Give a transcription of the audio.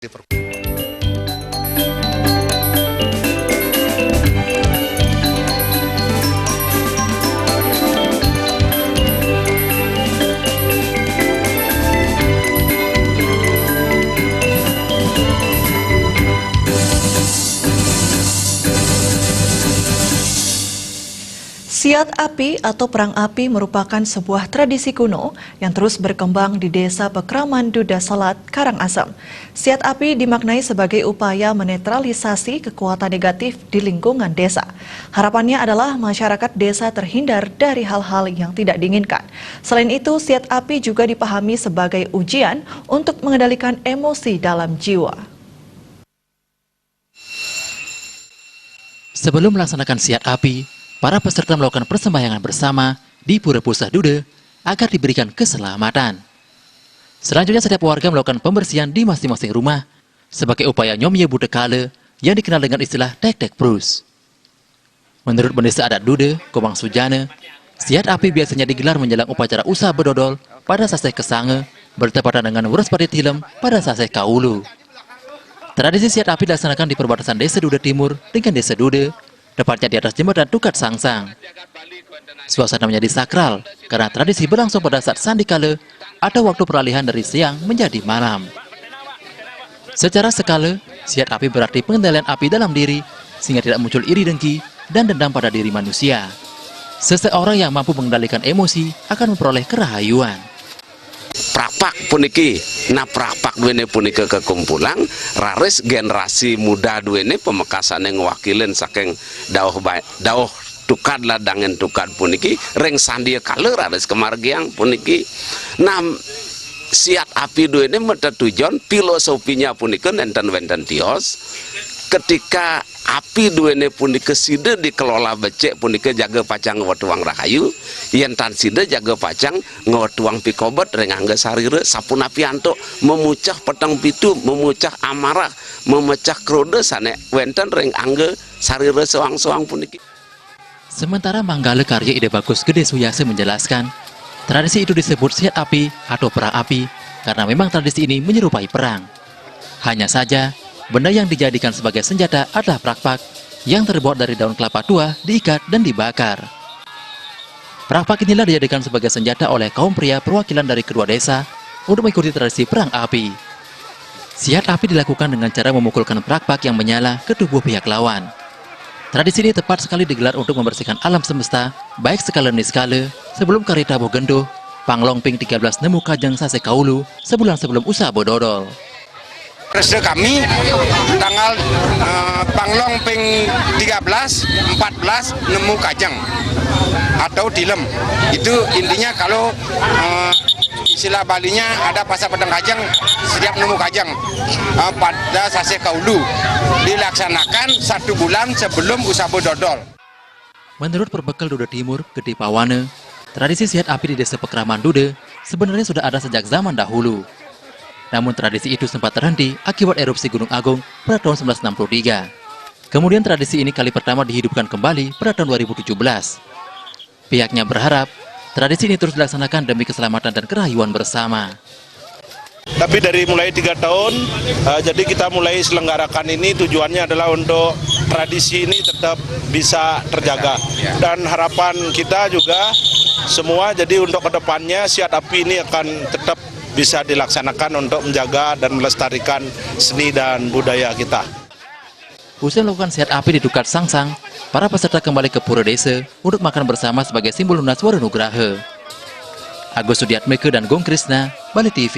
Siat api atau perang api merupakan sebuah tradisi kuno yang terus berkembang di Desa Pekraman Duda Salat, Karangasem. Siat api dimaknai sebagai upaya menetralisasi kekuatan negatif di lingkungan desa. Harapannya adalah masyarakat desa terhindar dari hal-hal yang tidak diinginkan. Selain itu, siat api juga dipahami sebagai ujian untuk mengendalikan emosi dalam jiwa. Sebelum melaksanakan siat api, para peserta melakukan persembahyangan bersama di Pura Pusah Duda agar diberikan keselamatan. Selanjutnya setiap warga melakukan pembersihan di masing-masing rumah sebagai upaya nyomye budekale yang dikenal dengan istilah tek-tek prus. Menurut Pendeta Adat Duda, Komang Sujana, siat api biasanya digelar menjelang upacara usaha bedodol pada Saseh Kesange bertepatan dengan Wurus Pati Tilem pada Saseh Kaulu. Tradisi siat api dilaksanakan di perbatasan Desa Duda Timur dengan Desa Duda, tepatnya di atas jembatan Tukat Sangsang. Suasana menjadi sakral karena tradisi berlangsung pada saat sandikala atau waktu peralihan dari siang menjadi malam. Secara skala, siat api berarti pengendalian api dalam diri sehingga tidak muncul iri dengki dan dendam pada diri manusia. Seseorang yang mampu mengendalikan emosi akan memperoleh kerahayuan. Prapak puniki, nah prapak duene punika kekumpulan raris generasi muda duene pemekasan yang wakilin saking dauh tukad ladangen tukad puniki reng sandia kale raris kemargiang puniki. Nah siat api duene meta tujuan filosofinya punika nenten-wenten tios ketika api duene punika sida dikelola becek punika jaga pacang ngewatuang rahayu yen tan sida jaga pacang ngewatuang pikobet reng angga sarire sapuna pianto memucah petang pitu memucah amarah memecah krode sane wenten reng angga sarire soang-soang puniki. Sementara Manggala Karya Ide Bagus Gede Suyase menjelaskan, tradisi itu disebut siat api atau perang api karena memang tradisi ini menyerupai perang. Hanya saja benda yang dijadikan sebagai senjata adalah prakpak yang terbuat dari daun kelapa tua, diikat dan dibakar. Prakpak inilah dijadikan sebagai senjata oleh kaum pria perwakilan dari kedua desa untuk mengikuti tradisi perang api. Siat api dilakukan dengan cara memukulkan prakpak yang menyala ke tubuh pihak lawan. Tradisi ini tepat sekali digelar untuk membersihkan alam semesta, baik skala niskala, sebelum Karita Bogendo, Panglongping 13 Nemu Kajang Saseh Kaulu, sebulan sebelum usaha bododol. Resde kami tanggal Panglongping 13, 14 Nemu Kajang atau Dilem. Itu intinya kalau istilah Balinya ada pasar pedang kajang setiap nemu kajang pada Saseh Kaulu dilaksanakan 1 bulan sebelum usaha bododol. Menurut Perbekal Duda Timur, Gede Pawane, tradisi siat api di Desa Pekraman Duda sebenarnya sudah ada sejak zaman dahulu. Namun tradisi itu sempat terhenti akibat erupsi Gunung Agung pada tahun 1963. Kemudian tradisi ini kali pertama dihidupkan kembali pada tahun 2017. Pihaknya berharap tradisi ini terus dilaksanakan demi keselamatan dan kerahayuan bersama. Tapi dari mulai 3 tahun, jadi kita mulai selenggarakan ini tujuannya adalah untuk tradisi ini tetap bisa terjaga. Dan harapan kita juga semua jadi untuk kedepannya siat api ini akan tetap bisa dilaksanakan untuk menjaga dan melestarikan seni dan budaya kita. Usai melakukan siat api di Tukat Sangsang, para peserta kembali ke Pura Desa untuk makan bersama sebagai simbol lunas Warunugraha. Agus Sudiatmeke dan Gong Krisna, Bali TV.